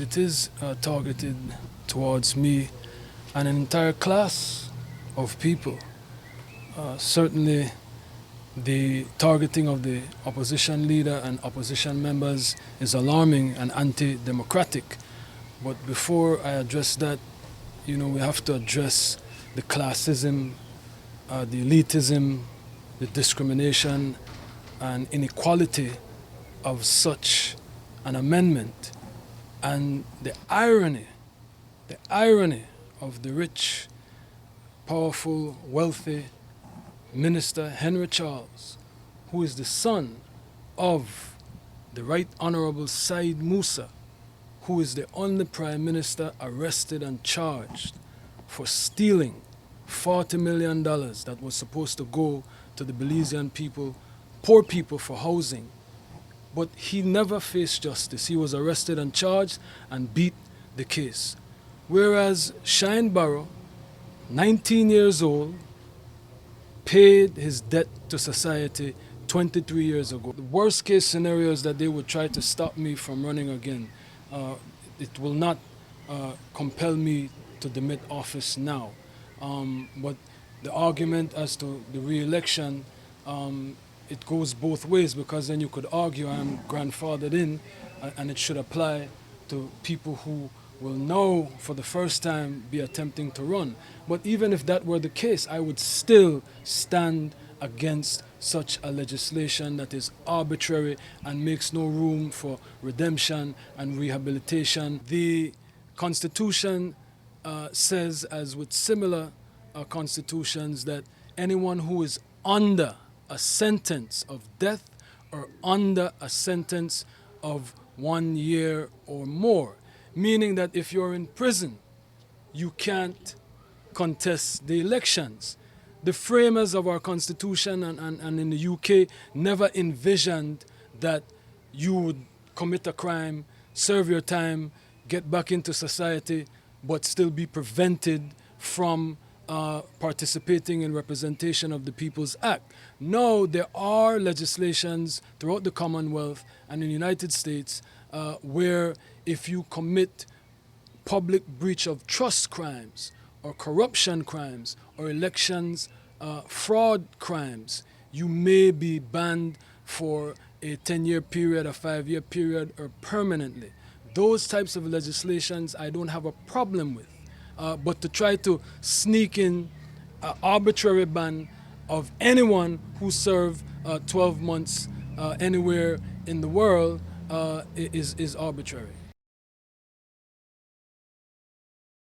it is targeted towards me and an entire class of people. Certainly, the targeting of the opposition leader and opposition members is alarming and anti-democratic. But before I address that, we have to address the classism, the elitism, the discrimination and inequality of such an amendment, and the irony of the rich, powerful, wealthy Minister Henry Charles, who is the son of the Right Honorable Said Musa, who is the only Prime Minister arrested and charged for stealing $40 million that was supposed to go to the Belizean people, poor people, for housing. But he never faced justice. He was arrested and charged and beat the case. Whereas Shyne Barrow, 19 years old, paid his debt to society 23 years ago. The worst case scenario is that they would try to stop me from running again. It will not compel me to demit office now. But the argument as to the re-election, it goes both ways, because then you could argue I'm grandfathered in and it should apply to people who will now for the first time be attempting to run. But even if that were the case, I would still stand against such a legislation that is arbitrary and makes no room for redemption and rehabilitation. The Constitution says, as with similar constitutions, that anyone who is under a sentence of death or under a sentence of 1 year or more, meaning that if you're in prison, you can't contest the elections. The framers of our Constitution and in the UK never envisioned that you would commit a crime, serve your time, get back into society, but still be prevented from participating in representation of the People's Act. No, there are legislations throughout the Commonwealth and in the United States where if you commit public breach of trust crimes or corruption crimes or elections fraud crimes, you may be banned for a 10-year period, a 5-year period, or permanently. Those types of legislations I don't have a problem with. But to try to sneak in an arbitrary ban of anyone who served 12 months anywhere in the world is arbitrary.